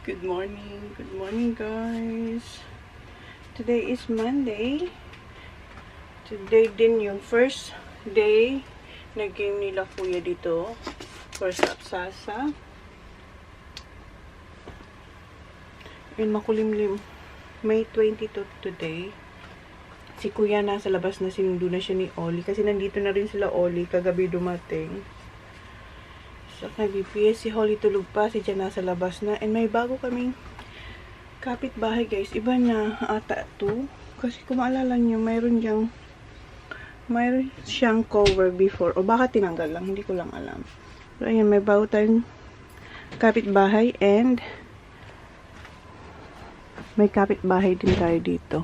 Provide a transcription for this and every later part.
Good morning guys. Today is Monday. Today din yung first day na game nila Kuya dito. First up sasa. And makulimlim. May 22 today. Si Kuya nasa labas na, sinundo na siya ni Oli. Kasi nandito na rin sila Oli. Kagabi dumating. So, nag-BPS si Holly tulog pa. Si Jan nasa labas na. And may bago kaming kapitbahay guys. Iba na ata to. Kasi kung maalala nyo, mayroon siyang cover before. O baka tinanggal lang. Hindi ko lang alam. So, ayan. May bago tayong kapitbahay. And may kapitbahay din tayo dito.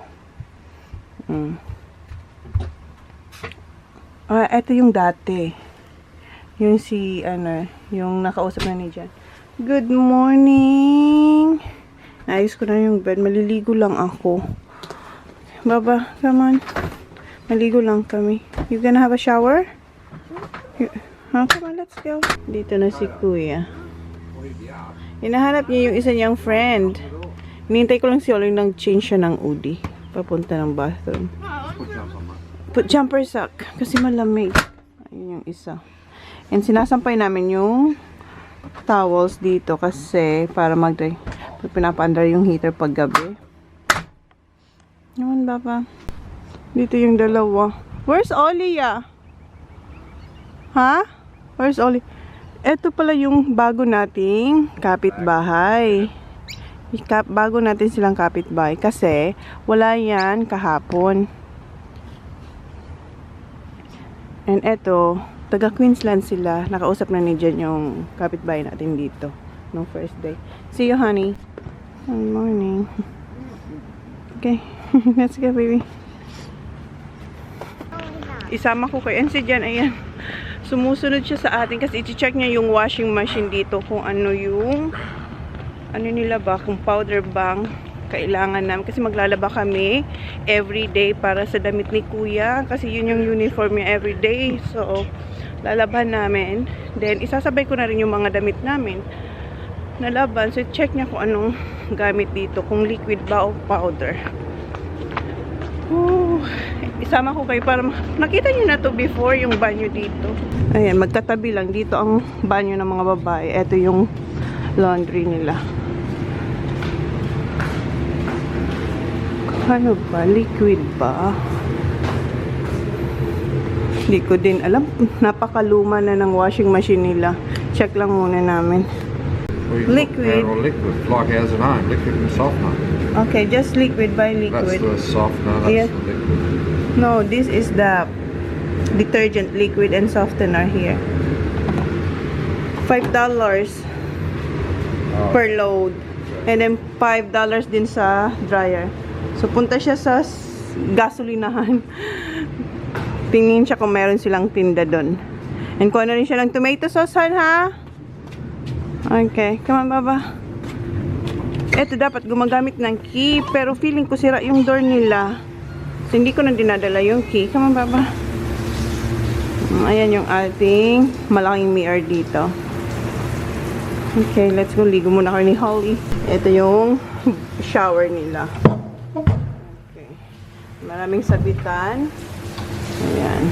Ito yung dati. Yung si, yung nakausap na ni Jan. Good morning! Ayos ko na yung bed. Maliligo lang ako. Baba, come on. Maligo lang kami. You gonna have a shower? Come on, let's go. Dito na si Kuya. Hinahanap niya yung isa niyang friend. Hinihintay ko lang si Oloy nang change siya ng udi. Papunta ng bathroom. Put jumper sock. Kasi malamig. Ayun yung isa. And sinasampay namin yung towels dito kasi para pinapaandar yung heater pag gabi. Naman baba. Dito yung dalawa. Where's Oli ya? Ha? Where's Oli? Ito pala yung bago nating kapitbahay. Bago natin silang kapitbahay kasi wala yan kahapon. And eto, taga Queensland sila. Nakausap na ni Jen yung kapitbahay natin dito. No first day. See you, honey. Good morning. Okay. Let's go, baby. Isama ko kayo. And si Jen, ayan. Sumusunod siya sa atin kasi i-check niya yung washing machine dito kung ano yung nila ba, kung powder bang kailangan namin. Kasi maglalaba kami everyday para sa damit ni Kuya. Kasi yun yung uniform niya everyday. So, lalaban namin. Then, isasabay ko na rin yung mga damit namin na laban. So, check niya kung anong gamit dito. Kung liquid ba o powder. Isama ko kayo para nakita nyo na to before yung banyo dito. Ayan, magkatabi lang. Dito ang banyo ng mga babae. Ito yung laundry nila. Ano ba? Liquid ba? Hindi ko din alam. Napakaluma na ng washing machine nila. Check lang muna namin. Liquid. Liquid. Like ours at home. Liquid and softener. Okay, just liquid by liquid. That's the softener. That's the liquid. No, this is the detergent, liquid and softener here. $5 per load. And then $5 din sa dryer. So, punta siya sa gasolinahan. Tingin siya kung meron silang tinda doon. And kung ano rin siya ng tomato sauce, ha? Okay. Come on, baba. Ito, dapat gumagamit ng key. Pero feeling ko sira yung door nila. So, hindi ko na dinadala yung key. Come on, baba. Ayan yung ating malaking mirror dito. Okay, let's go. Ligo muna kayo ni Holly. Ito yung shower nila. Maraming sabitan. Ayan.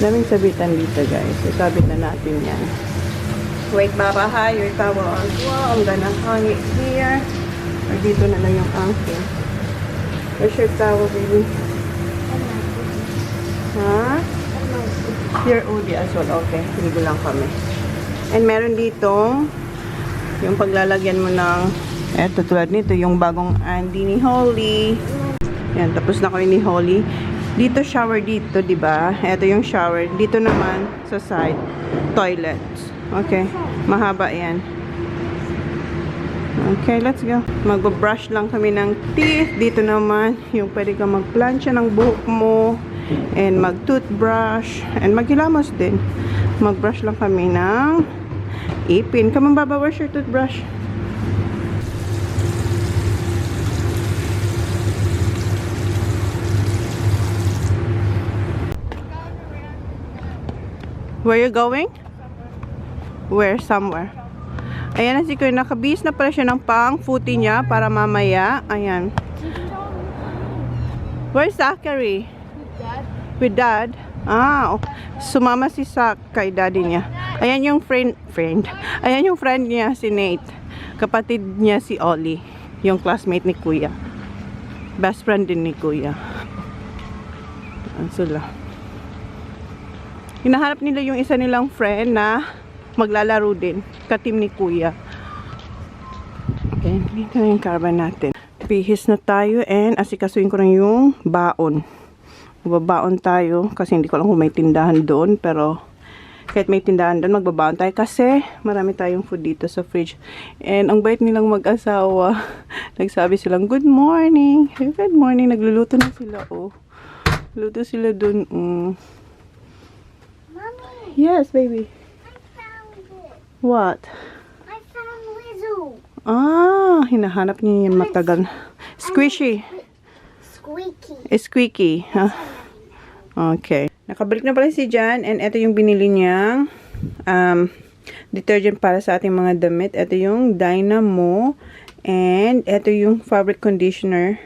Maraming sabitan dito, guys. So, sabit na natin yan. Wait, baba, ha? Your towels. Wow, I'm gonna hang it here. Or dito na lang yung akin. Where's your towel, baby? Ha? Your udi as well. Okay. Ligo lang kami. And meron dito yung paglalagyan mo ng eto, tulad nito, yung bagong Andy ni Holly. Yan, tapos na kayo ni Holly. Dito shower dito, 'di ba? Ito yung shower. Dito naman sa side, toilets. Okay, mahaba 'yan. Okay, let's go. Mag-brush lang kami ng teeth. Dito naman, yung pwede kang magplansya ng buhok mo and mag-toothbrush and maghilamos din. Mag-brush lang kami ng ipin. Come on, Baba, where's your toothbrush? Where you going? Where? Somewhere. Ayan na si Kuya. Nakabihis na pala siya ng pang-footy niya para mamaya. Ayan. Where's Zachary? With Dad? Ah, sumama si Zach kay daddy niya. Ayan yung friend. Ayan yung friend niya, si Nate. Kapatid niya si Ollie. Yung classmate ni Kuya. Best friend din ni Kuya. Ayan sila. Hinahanap nila yung isa nilang friend na maglalaro din. Ka-team ni Kuya. Okay, dito na yung caravan natin. Bihis na tayo and asikasuin ko na yung baon. Magbabaon tayo kasi hindi ko alam kung may tindahan doon, pero kahit may tindahan doon, magbabaon tayo kasi marami tayong food dito sa fridge. And ang bait nilang mag-asawa. Nagsabi silang, good morning. Good morning. Nagluluto na sila, oh. Luto sila doon, Mommy, Yes, baby. I found it. What? I found Lizzo. Ah, hinahanap niya yan matagal. Squishy. Squeaky. Squeaky, ha? Okay. Nakabalik na pala si Jan, and ito yung binili niyang detergent para sa ating mga damit. Ito yung Dynamo, and ito yung fabric conditioner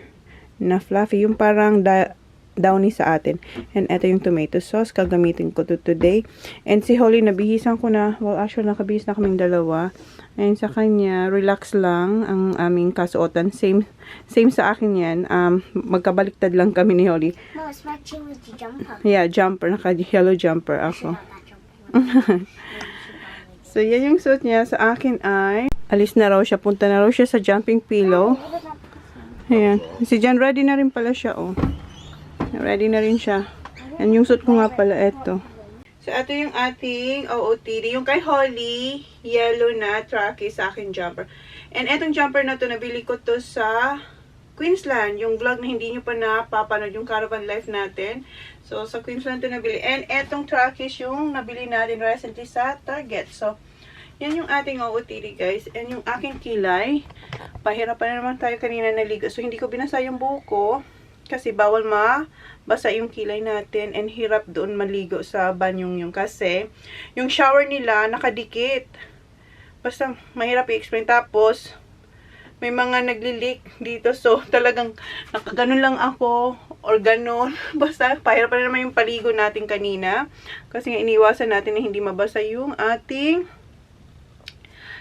na fluffy, yung parang downy sa atin. And ito yung tomato sauce, kagamitin ko to today. And si Holly, nabihisan ko na, well actually nakabihis na kaming dalawa. And sa kanya, relax lang ang aming kasuotan. Same sa akin yan. Magkabaliktad lang kami ni Holly. No, it's matching with the jumper. Yeah, jumper. Naka-yellow jumper ako. Not that jumper. So, yan yung suit niya. Sa akin ay, alis na raw siya. Punta na raw siya sa jumping pillow. Ayan. Si Jan, ready na rin pala siya, oh. Ready na rin siya. And yung suit ko nga pala, eto. So, ito yung ating OOTD. Yung kay Holly, yellow na trackie sa akin jumper. And etong jumper na to, nabili ko to sa Queensland. Yung vlog na hindi nyo pa napapanood, yung caravan life natin. So, sa Queensland to nabili. And etong trackies yung nabili natin recently sa Target. So, yan yung ating OOTD, guys. And yung aking kilay, pahirapan na naman tayo kanina naligo. So, hindi ko binasa yung buko. Kasi bawal mabasa yung kilay natin and hirap doon maligo sa banyong yung kasi yung shower nila nakadikit. Basta mahirap i-explain. Tapos may mga nagli-leak dito. So talagang nakaganon lang ako or ganon. Basta pahirapan na naman yung paligo natin kanina. Kasi nga iniwasan natin na hindi mabasa yung ating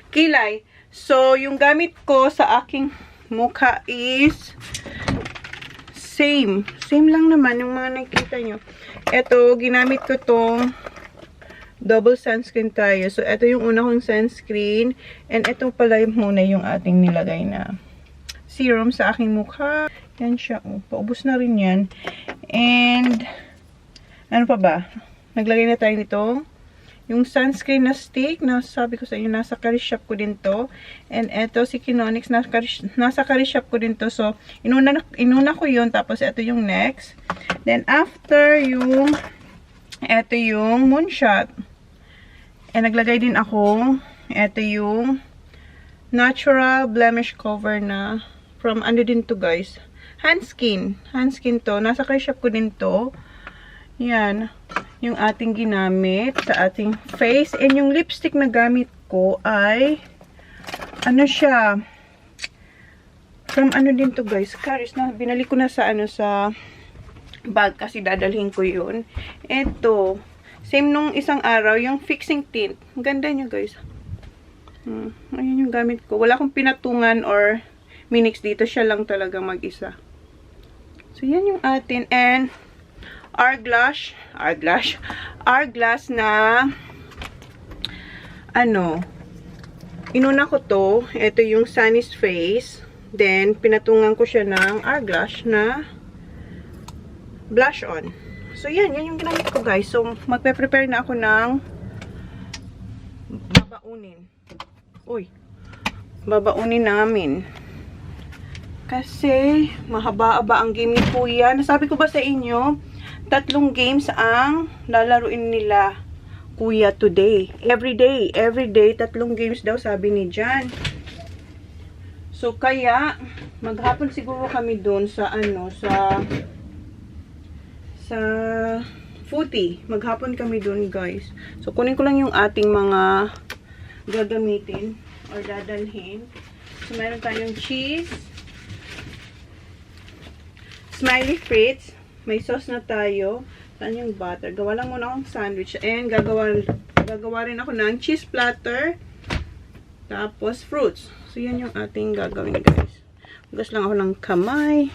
kilay. So yung gamit ko sa aking mukha is Same lang naman yung mga nakita nyo. Ito, ginamit ko tong double sunscreen tayo. So, ito yung una kong sunscreen. And ito pala muna yung ating nilagay na serum sa aking mukha. Yan siya. Oh, paubos na rin yan. And, ano pa ba? Naglagay na tayo nitong yung sunscreen na stick, na sabi ko sa inyo, nasa curry shop ko din to. And eto, si Kinonix, nasa curry shop ko din to. So, inuna ko yun. Tapos, eto yung next. Then, after yung, eto yung moonshot. And naglagay din ako, eto yung natural blemish cover na, from ano din to guys. Handskin to. Nasa curry shop ko din to. Yan. Yung ating ginamit sa ating face. And yung lipstick na gamit ko ay ano siya, from ano din to guys, Caris na, binalik ko na sa ano, sa bag kasi dadalhin ko yun. Eto, same nung isang araw, yung fixing tint. Ang ganda niya guys. Ayun yung gamit ko. Wala akong pinatungan or minix dito, siya lang talaga mag-isa. So yan yung atin. And Hourglass na ano, inuna ko to. Ito yung Sunny's Face. Then, pinatungan ko siya ng Hourglass na blush on. So, yan yung ginamit ko guys. So, magpe-prepare na ako ng babaunin namin. Kasi, mahaba-aba ang game ni Kuya. Nasabi ko ba sa inyo, 3 games ang lalaruin nila Kuya today. Every day, 3 games daw sabi ni Jan. So kaya maghapon siguro kami doon sa ano, sa footy. Maghapon kami doon, guys. So kunin ko lang yung ating mga gagamitin. or dadalhin. So, meron tayong cheese, smiley frites, may sauce na tayo. Saan yung butter? Gawa lang muna akong sandwich. And gagawa rin ako ng cheese platter. Tapos, fruits. So, yan yung ating gagawin, guys. Hugas lang ako ng kamay.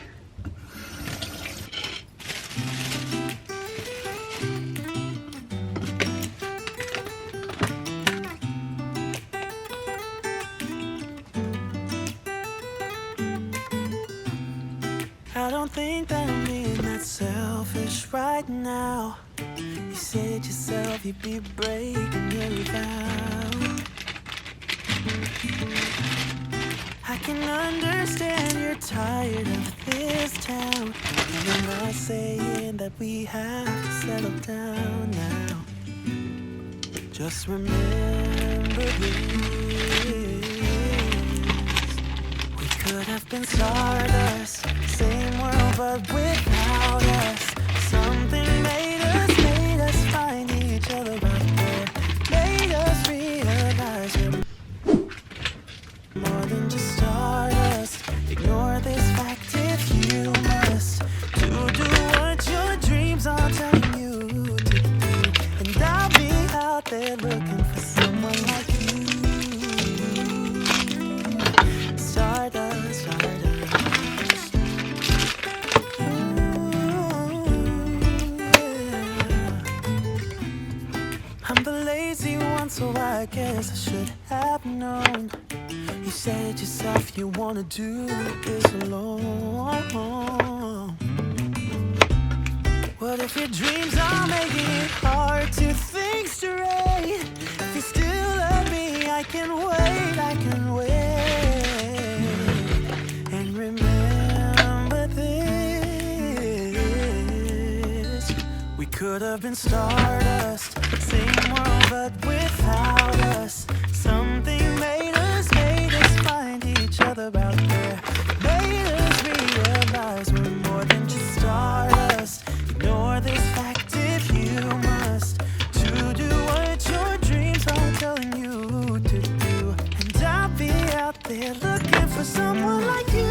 I don't think that I'm being that selfish right now. You said yourself you'd be breaking your vow. I can understand you're tired of this town, and I'm not saying that we have to settle down now. Just remember this: we could have been stardust, same world but without us. Something made us find each other out there, made us realize we're more than just stardust. Ignore this fact if you must, to do what your dreams are telling you to do. And I'll be out there looking for someone like you. Stardust, stardust. Ooh, yeah. I'm the lazy one, so I guess I should have known. You said yourself you wanna do this alone. What if your dreams are making it hard to think straight? If you still love me, I can wait, I can wait. And remember this: we could have been stardust, same world but without us. Something made us find each other out there, made us realize we're more than just stardust. Ignore this fact if you must, to do what your dreams are telling you to do. And I'll be out there looking for someone like you.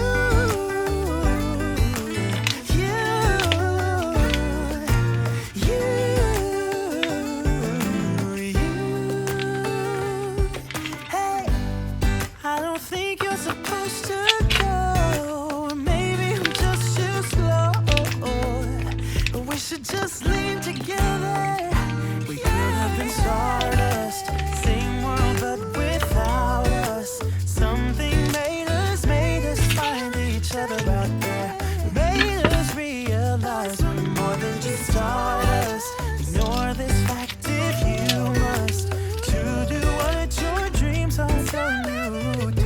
Supposed to go, maybe I'm just too slow, but we should just leave together. We could have been stardust, same world but without us. Something made us find each other out there, made us realize we're more than just stardust. Ignore this fact if you must, to do what your dreams are telling you to.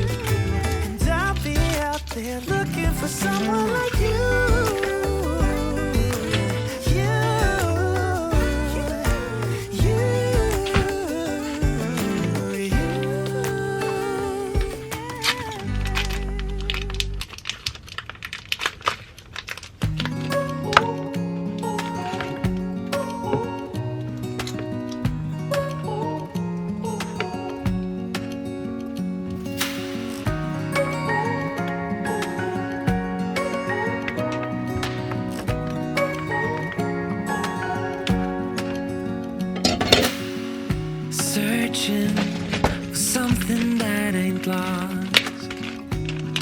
They're looking for someone like you. Searching for something that ain't lost.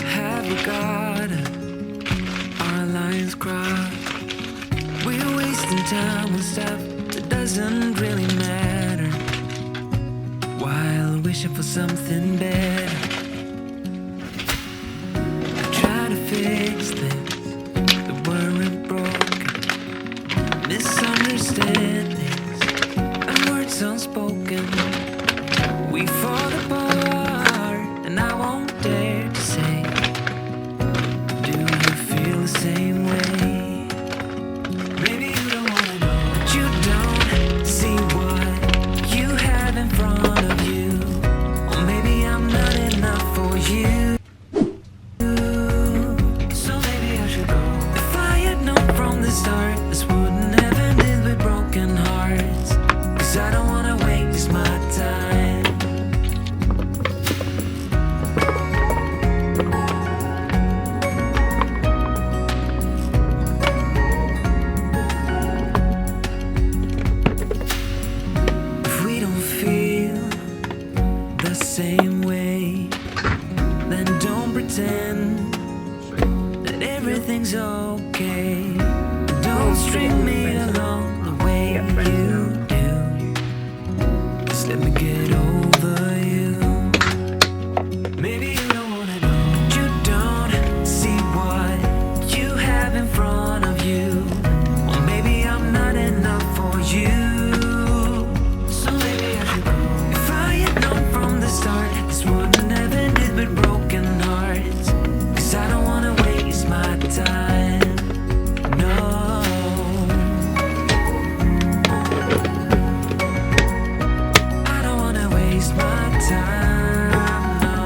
Have we got our lines crossed? We're wasting time on stuff that doesn't really matter, while wishing for something better. I try to fix things that weren't broken, misunderstandings and words unspoken. We fall apart, and I won't dare to say, do you feel the same way? Maybe you don't wanna know, but you don't see what you have in front of you. Or maybe I'm not enough for you. So maybe I should go. If I had known from the start, this wouldn't have ended with broken hearts. 'Cause I don't wanna waste my time. the same way, then don't pretend that everything's okay. Don't string me along the way you do. Just let me get over you. Maybe you don't wanna know. You don't see what you have in front of you. Or maybe I'm not enough for you. So maybe I should go. If I had known from the start, this wouldn't have ended with broken hearts. 'Cause I don't wanna waste my time. No. I don't wanna waste my time. No.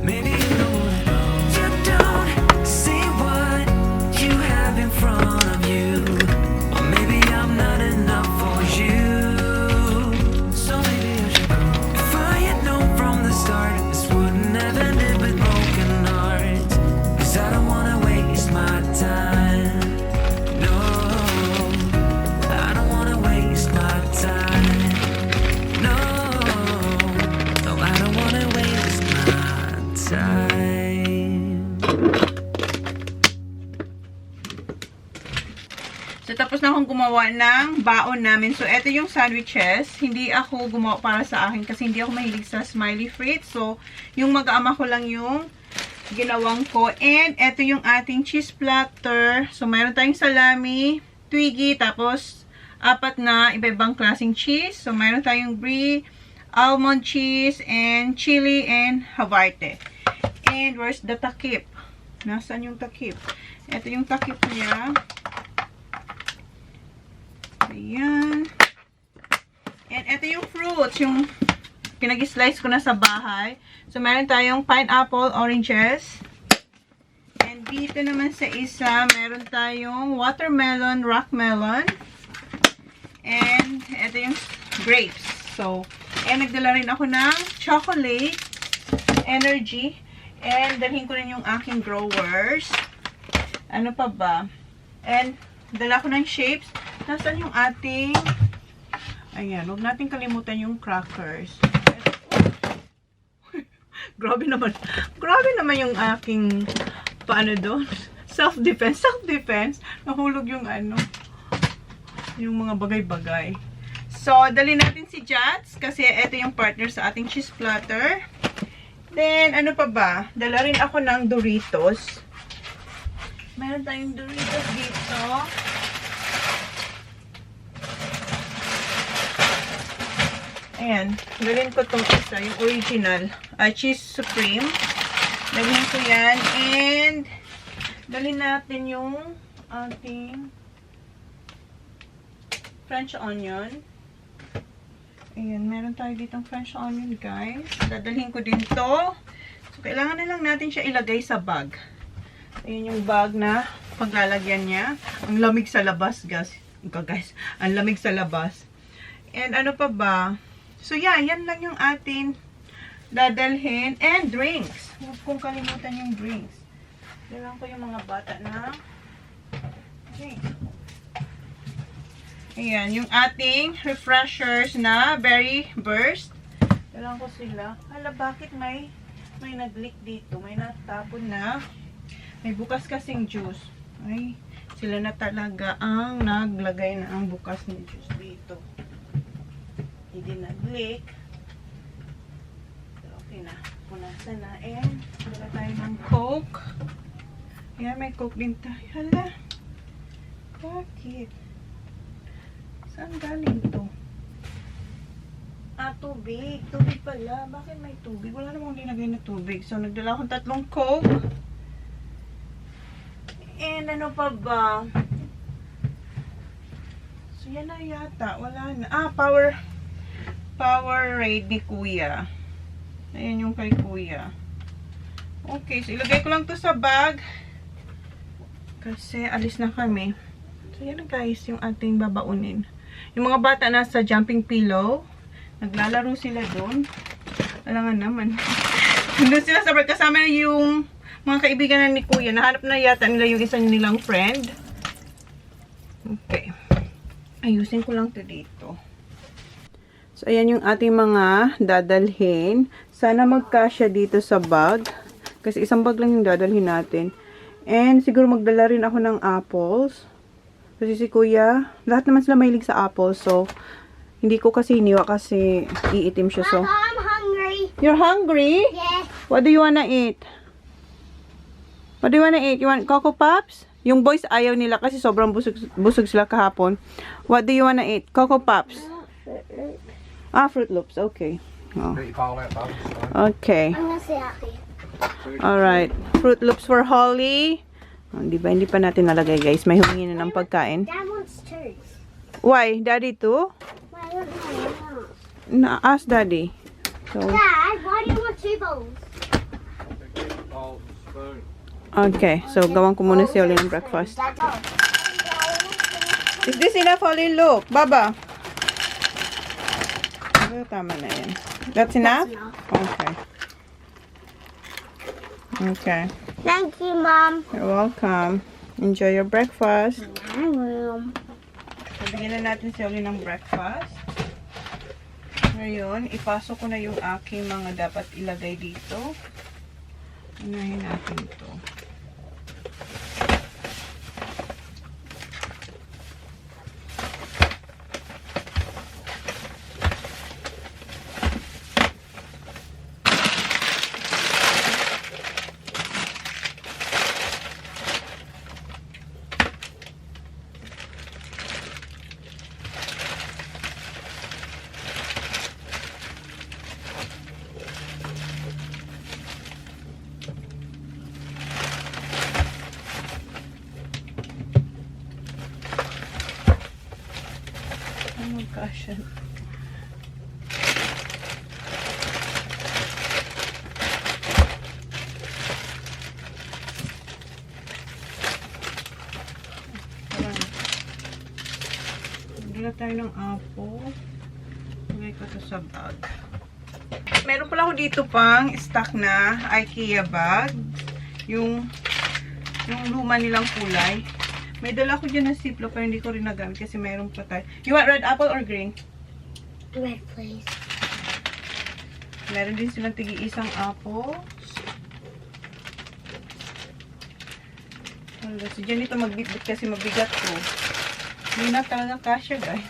Maybe you don't know. You don't see what you have in front of you. Or maybe I'm not enough for you. So maybe I should go. If I had known from the start, this wouldn't have ended with broken hearts. 'Cause I don't wanna waste my time. No, I don't wanna waste my time. No, no, I don't wanna waste my time. So, tapos na akong gumawa ng baon namin. So, eto yung sandwiches. Hindi ako gumawa para sa akin kasi hindi ako mahilig sa smiley frites. So, yung mag-aama ko lang yung ginawang ko. And, eto yung ating cheese platter. So, mayroon tayong salami, twiggy, tapos 4 na iba-ibang klaseng cheese. So, mayroon tayong brie, almond cheese, and chili, and Havarti. And, where's the takip? Nasaan yung takip? Eto yung takip niya. Ayan. And ito yung fruits, yung pinag-slice ko na sa bahay. So, meron tayong pineapple, oranges. And dito naman sa isa, meron tayong watermelon, rock melon. And ito yung grapes. So, nagdala rin ako ng chocolate, energy. And dalhin ko rin yung aking growers. Ano pa ba? And dala ko ng shapes. Nasaan yung ating, ayan, huwag natin kalimutan yung crackers. Grabe naman yung aking, paano doon? Self-defense, nahulog yung yung mga bagay-bagay. So, dali natin si Jats, kasi ito yung partner sa ating cheese platter. Then, ano pa ba? Dala rin ako ng Doritos. Meron tayong Doritos dito. Ayan, dalhin ko itong isa, yung original, cheese supreme. Dalhin ko yan, and dalhin natin yung ating French onion. Ayan, meron tayo ditong French onion, guys. Dadalhin ko din to. So, kailangan na lang natin siya ilagay sa bag. Ayan yung bag na paglalagyan niya. Ang lamig sa labas, guys. Ang lamig sa labas. And ano pa ba? So, yeah, yan lang yung atin dadalhin. And drinks. Huwag kong kalimutan yung drinks. Dalang ko yung mga bata na drinks. Ayan, yung ating refreshers na berry burst. Dalang ko sila. Hala, bakit may nag-leak dito? May natapon na. May bukas kasing juice. Ay, sila na talaga ang naglagay na ang bukas ng juice dito. Hindi nag-leak. Okay na. Punasan na. And, wala tayo ng Coke. Ayan, may Coke din tayo. Hala. Bakit? Saan galing to? Tubig. Tubig pala. Bakit may tubig? Wala namang linagay na tubig. So, nagdala akong 3 Coke. And, ano pa ba? So, yan na yata. Wala na. Powerade ni Kuya. Ayan yung kay Kuya. Okay, so ilagay ko lang to sa bag. Kasi alis na kami. So yan na guys, yung ating babaunin. Yung mga bata nasa jumping pillow. Naglalaro sila doon. Alangan naman. Doon sila sa kasama yung mga kaibigan na ni Kuya. Nahanap na yata nila yung isa nilang friend. Okay. Ayusin ko lang to dito. So, ayan yung ating mga dadalhin. Sana magkasya dito sa bag. Kasi isang bag lang yung dadalhin natin. And siguro magdala rin ako ng apples. Kasi si Kuya, lahat naman sila mahilig sa apples. So, hindi ko kasi hiniwa kasi iitim siya. So, Mama, I'm hungry. you're hungry? Yeah. What do you wanna eat? What do you wanna eat? You want Coco Pops? Yung boys ayaw nila kasi sobrang busog sila kahapon. What do you wanna eat? Coco Pops? Fruit Loops. Okay. Oh. Bet you follow that boat, son. Okay. I'm gonna say happy. Alright. Fruit Loops for Holly. Oh, di ba? Hindi pa natin nalagay, guys. May humingi na ng pagkain. Dad wants chores. Why? Daddy too? Why don't I Ask Daddy. So, Dad, why do you want 2 bowls? Oh, spoon. okay. So, gawan ko muna si Holly ng breakfast. Dad, Is this enough, Holly? Look. Baba. Tama na yan. That's enough? Okay. Okay. Thank you, Mom. You're welcome. Enjoy your breakfast. I will. So, bigyan na natin si Holly ng breakfast. Ngayon, ipasok ko na yung aking mga dapat ilagay dito. Unahin natin ito. Oh my gosh. Bigla tayo ng apple. Lagay ko ito sa bag. Meron pala ako dito pang stock na IKEA bag. Yung luma nilang kulay. May dala ko dyan ng Ziploc pero hindi ko rin nagamit kasi meron pa tayo. You want red apple or green? Red, please. Meron din silang tigi-isang apples. So, dyan ito magbitbit kasi mabigat ko. Hindi na talaga kasya, guys.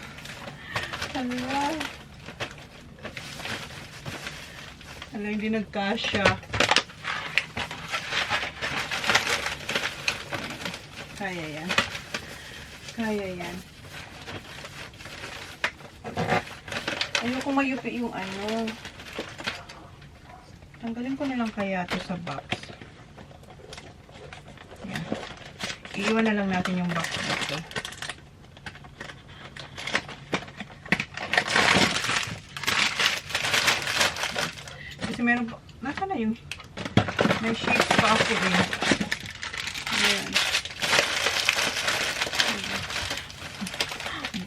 Hala. Hala, hindi nagkasya. Kaya yan. Kaya yan. Ayoko mayupi yung ano. Tanggalin ko na lang kaya ito sa box. Yan. Iiwan na lang natin yung box dito. Kasi meron pa. Nasa na yung may shapes pa ako eh. Ayan.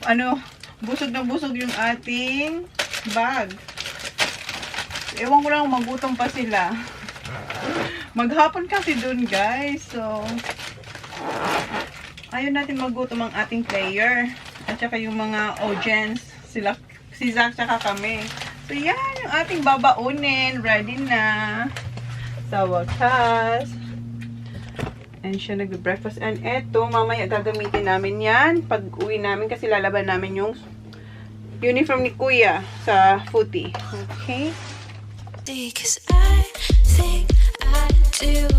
Ano, busog na busog yung ating bag. Ewan ko lang kung magutom pa sila. Maghapon kasi dun, guys. So, ayaw natin magutom ang ating player. At saka yung mga audience. Sila, si Zach tsaka kami. So, yan yung ating babaunin. Ready na. Sa wakas. And siya nagbe-breakfast. And eto, mamaya gagamitin namin yan pag uwi namin kasi lalaban namin yung uniform ni Kuya sa footy. Okay? Because I think I do